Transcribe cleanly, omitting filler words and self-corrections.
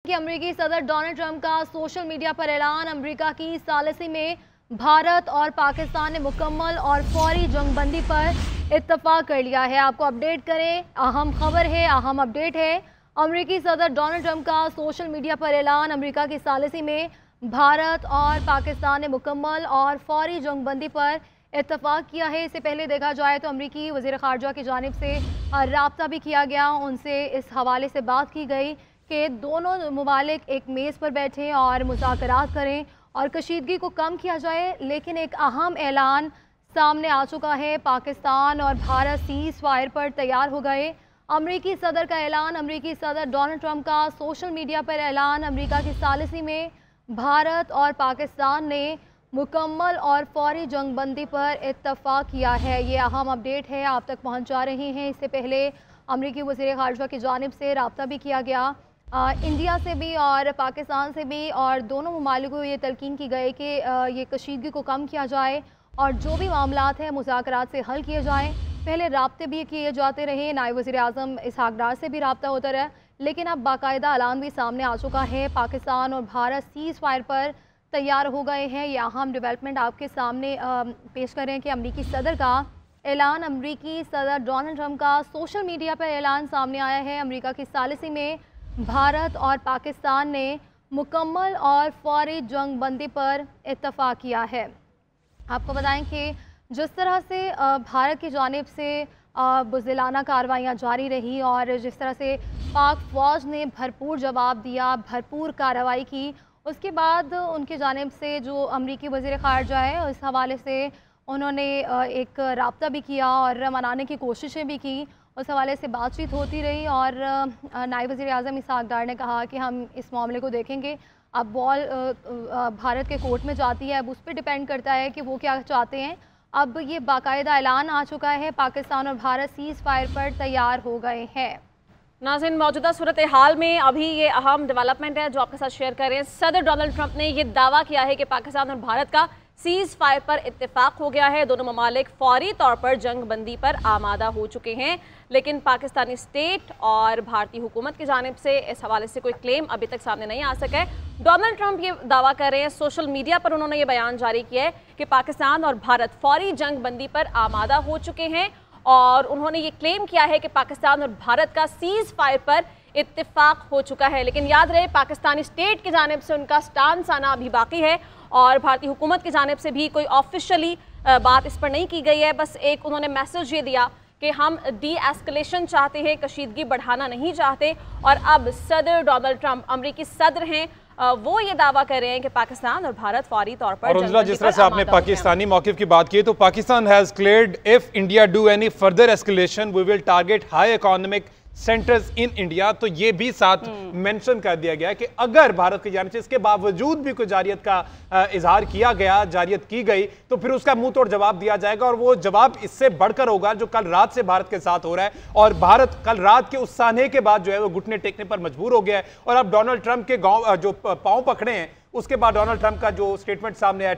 कि अमेरिकी सदर डोनाल्ड ट्रंप का सोशल मीडिया पर ऐलान। अमेरिका की सालिसी में भारत और पाकिस्तान ने मुकम्मल और फौरी जंगबंदी पर इत्तफाक कर लिया है। आपको अपडेट करें, अहम खबर है, अहम अपडेट है। अमेरिकी सदर डोनाल्ड ट्रंप का सोशल मीडिया पर ऐलान। अमेरिका की सालिसी में भारत और पाकिस्तान ने मुकम्मल और फौरी जंगबंदी पर इत्तफाक किया है। इससे पहले देखा जाए तो अमेरिकी वज़ीर ख़ारजा की जानिब से राब्ता भी किया गया, उनसे इस हवाले से बात की गई कि दोनों ममालिक एक मेज़ पर बैठें और मुज़ाकरात करें और कशीदगी को कम किया जाए। लेकिन एक अहम ऐलान सामने आ चुका है। पाकिस्तान और भारत सीज़ फायर पर तैयार हो गए। अमेरिकी सदर का ऐलान। अमेरिकी सदर डोनाल्ड ट्रंप का सोशल मीडिया पर ऐलान। अमेरिका की सालिसी में भारत और पाकिस्तान ने मुकम्मल और फौरी जंगबंदी पर इत्तफाक किया है। ये अहम अपडेट है, आप तक पहुँचा रहे हैं। इससे पहले अमेरिकी वज़ीर ख़ारजा की जानिब से राब्ता भी किया गया, इंडिया से भी और पाकिस्तान से भी, और दोनों ममालिक को ये तलकीन की गई कि ये कशीदगी को कम किया जाए और जो भी मामलात हैं मुज़ाकरात से हल किए जाएँ। पहले राब्ते भी किए जाते रहे, नायब वज़ीर आज़म इसहाक़ डार से भी राब्ता होता रहा, लेकिन अब बाकायदा ऐलान भी सामने आ चुका है। पाकिस्तान और भारत सीज़ फायर पर तैयार हो गए हैं। ये अहम डेवलपमेंट आपके सामने पेश करें कि अमेरिकी सदर का ऐलान। अमेरिकी सदर डोनाल्ड ट्रंप का सोशल मीडिया पर ऐलान सामने आया है। अमेरिका की सालिसी में भारत और पाकिस्तान ने मुकम्मल और फौरी जंगबंदी पर इत्तफाक किया है। आपको बताएं कि जिस तरह से भारत की जानिब से बुज़दिलाना कार्रवाइयाँ जारी रही और जिस तरह से पाक फ़ौज ने भरपूर जवाब दिया, भरपूर कार्रवाई की, उसके बाद उनकी जानिब से जो अमेरिकी वज़ीर ख़ारजा है इस हवाले से उन्होंने एक राब्ता भी किया और मनाने की कोशिशें भी की। उस हवाले से बातचीत होती रही और नायब वज़ीर आज़म इसहाक़ डार ने कहा कि हम इस मामले को देखेंगे। अब बॉल भारत के कोर्ट में जाती है, अब उस पर डिपेंड करता है कि वो क्या चाहते हैं। अब ये बाकायदा ऐलान आ चुका है, पाकिस्तान और भारत सीज़ फायर पर तैयार हो गए हैं। नाज़रीन, मौजूदा सूरत हाल में अभी ये अहम डेवलपमेंट है जो आपके साथ शेयर कर रहे हैं। सदर डोनाल्ड ट्रंप ने यह दावा किया है कि पाकिस्तान और भारत का सीज़ फायर पर इत्तेफाक हो गया है। दोनों ममालिक फौरी तौर पर जंग बंदी पर आमादा हो चुके हैं, लेकिन पाकिस्तानी स्टेट और भारतीय हुकूमत की जानिब से इस हवाले से कोई क्लेम अभी तक सामने नहीं आ सका है। डोनाल्ड ट्रंप ये दावा कर रहे हैं, सोशल मीडिया पर उन्होंने ये बयान जारी किया है कि पाकिस्तान और भारत फौरी जंग बंदी पर आमादा हो चुके हैं और उन्होंने ये क्लेम किया है कि पाकिस्तान और भारत का सीज़ फायर पर इत्तेफाक हो चुका है। लेकिन याद रहे, पाकिस्तानी स्टेट की जानिब से उनका स्टांस आना अभी बाकी है और भारतीय हुकूमत की जानिब से भी कोई ऑफिशियली बात इस पर नहीं की गई है। बस एक उन्होंने मैसेज ये दिया कि हम डी एस्केलेशन चाहते हैं, कशीदगी बढ़ाना नहीं चाहते। और अब सदर डोनाल्ड ट्रंप अमेरिकी सदर हैं, वो ये दावा कर रहे हैं कि पाकिस्तान और भारत फौरी तौर पर और जिस तरह से आपने पाकिस्तानी मौक़िफ़ की बात की, तो Pakistan has cleared if India do any further escalation we will target high economic centres in India. तो ये भी साथ मेंशन कर दिया गया कि अगर भारत की जानिब से इसके बावजूद भी कोई जारियत का इजहार किया गया, जारियत की गई, तो फिर उसका मुंह तोड़ जवाब दिया जाएगा और वो जवाब इससे बढ़कर होगा जो कल रात से भारत के साथ हो रहा है। और भारत कल रात के उस सान्हे के बाद जो है वो घुटने टेकने पर मजबूर हो गया है और अब डोनाल्ड ट्रंप के जो पांव पकड़े हैं उसके बाद डोनाल्ड ट्रंप का जो स्टेटमेंट सामने आया